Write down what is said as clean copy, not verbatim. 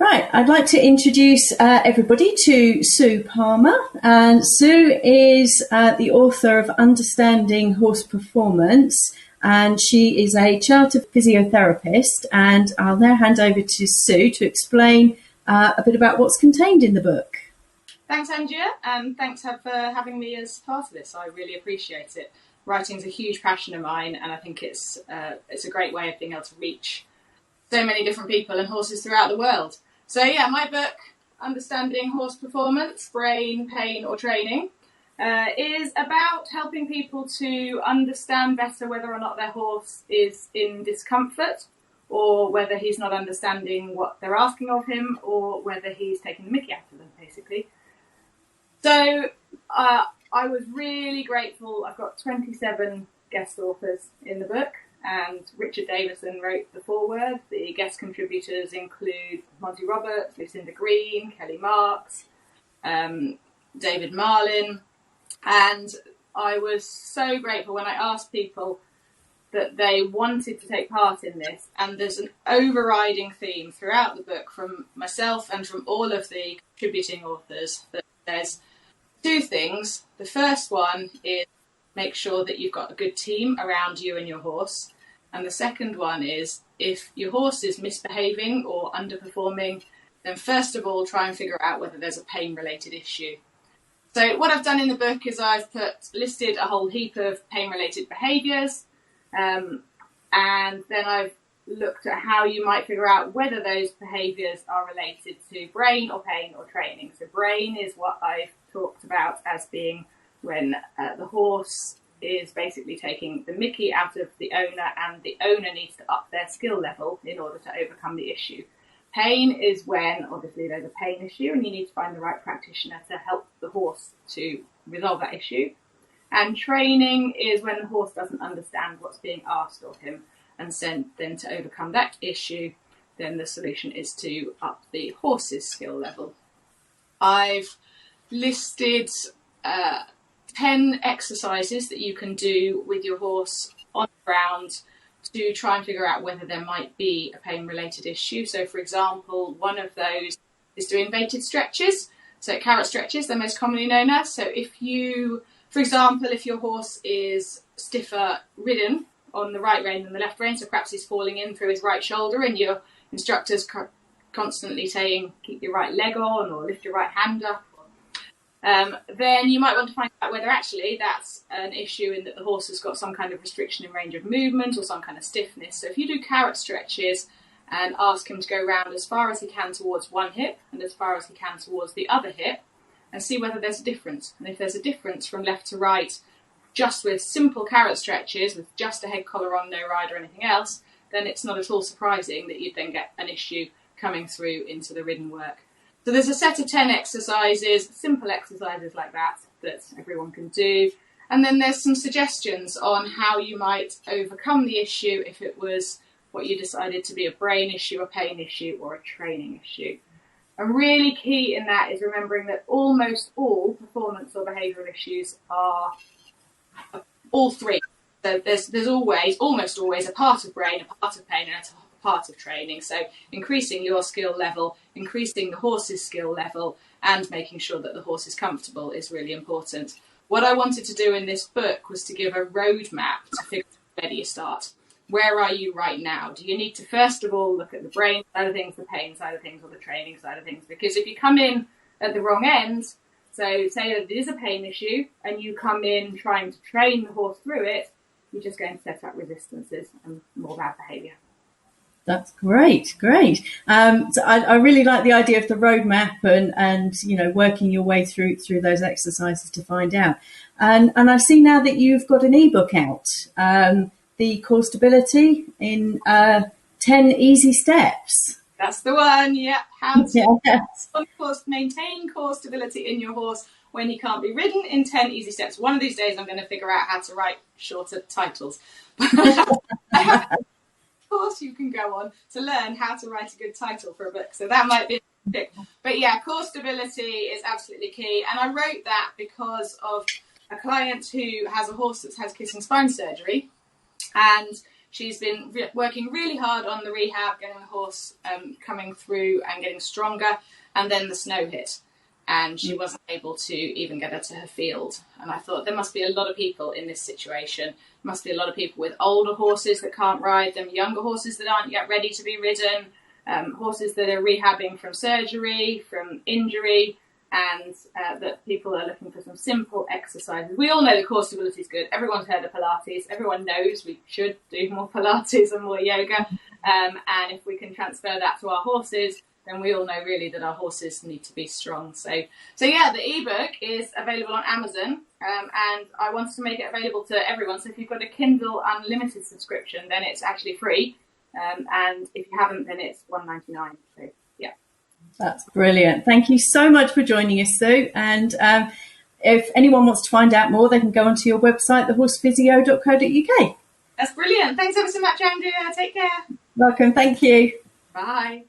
Right, I'd like to introduce everybody to Sue Palmer. And Sue is the author of Understanding Horse Performance, and she is a chartered physiotherapist. And I'll now hand over to Sue to explain a bit about what's contained in the book. Thanks, Andrea, and thanks for having me as part of this. I really appreciate it. Writing's a huge passion of mine, and I think it's a great way of being able to reach so many different people and horses throughout the world. So yeah, my book, Understanding Horse Performance, Brain, Pain or Training, is about helping people to understand better whether or not their horse is in discomfort, or whether he's not understanding what they're asking of him, or whether he's taking the mickey out of them, basically. So I was really grateful. I've got 27 guest authors in the book, and Richard Davison wrote the foreword. The guest contributors include Monty Roberts, Lucinda Green, Kelly Marks, David Marlin, and I was so grateful when I asked people that they wanted to take part in this. And there's an overriding theme throughout the book from myself and from all of the contributing authors that there's two things. The first one is make sure that you've got a good team around you and your horse. And the second one is, if your horse is misbehaving or underperforming, then first of all, try and figure out whether there's a pain-related issue. So what I've done in the book is I've listed a whole heap of pain-related behaviours, and then I've looked at how you might figure out whether those behaviours are related to brain or pain or training. So brain is what I've talked about as being when the horse is basically taking the mickey out of the owner, and the owner needs to up their skill level in order to overcome the issue. Pain is when obviously there's a pain issue and you need to find the right practitioner to help the horse to resolve that issue. And training is when the horse doesn't understand what's being asked of him, and then to overcome that issue, then the solution is to up the horse's skill level. I've listed 10 exercises that you can do with your horse on the ground to try and figure out whether there might be a pain-related issue. So, for example, one of those is doing baited stretches. So carrot stretches, they're most commonly known as. So if you, for example, if your horse is stiffer ridden on the right rein than the left rein, so perhaps he's falling in through his right shoulder and your instructor's constantly saying, keep your right leg on or lift your right hand up, then you might want to find out whether actually that's an issue in that the horse has got some kind of restriction in range of movement or some kind of stiffness. So if you do carrot stretches and ask him to go round as far as he can towards one hip and as far as he can towards the other hip, and see whether there's a difference. And if there's a difference from left to right, just with simple carrot stretches, with just a head collar on, no ride or anything else, then it's not at all surprising that you'd then get an issue coming through into the ridden work. So there's a set of 10 exercises, simple exercises like that everyone can do. And then there's some suggestions on how you might overcome the issue if it was what you decided to be a brain issue, a pain issue, or a training issue. And really key in that is remembering that almost all performance or behavioural issues are all three. So there's almost always a part of brain, a part of pain, and a part of training. So increasing your skill level, increasing the horse's skill level, and making sure that the horse is comfortable is really important. What I wanted to do in this book was to give a roadmap to figure out where do you start. Where are you right now? Do you need to first of all look at the brain side of things, the pain side of things, or the training side of things? Because if you come in at the wrong end, so say that it is a pain issue and you come in trying to train the horse through it, you're just going to set up resistances and more bad behaviour. That's great. So I really like the idea of the roadmap and working your way through those exercises to find out. And I see now that you've got an ebook out, the Core Stability in 10 Easy Steps. That's the one. Yeah. How to maintain core stability in your horse when he can't be ridden in 10 easy steps. One of these days I'm going to figure out how to write shorter titles. Course you can go on to learn how to write a good title for a book, so that might be a bit. But yeah, core stability is absolutely key, and I wrote that because of a client who has a horse that's had kissing spine surgery, and She's been working really hard on the rehab, getting the horse coming through and getting stronger, and then the snow hit, and she wasn't able to even get her to her field. And I thought, there must be a lot of people in this situation. There must be a lot of people with older horses that can't ride them, younger horses that aren't yet ready to be ridden, horses that are rehabbing from surgery, from injury, and that people are looking for some simple exercises. We all know that core stability is good. Everyone's heard of Pilates. Everyone knows we should do more Pilates and more yoga. And if we can transfer that to our horses, then we all know really that our horses need to be strong. So yeah, the ebook is available on Amazon, and I wanted to make it available to everyone. So if you've got a Kindle Unlimited subscription, then it's actually free. And if you haven't, then it's $1.99. So yeah. That's brilliant. Thank you so much for joining us, Sue. And if anyone wants to find out more, they can go onto your website, thehorsephysio.co.uk. That's brilliant. Thanks ever so much, Andrea. Take care. Welcome. Thank you. Bye.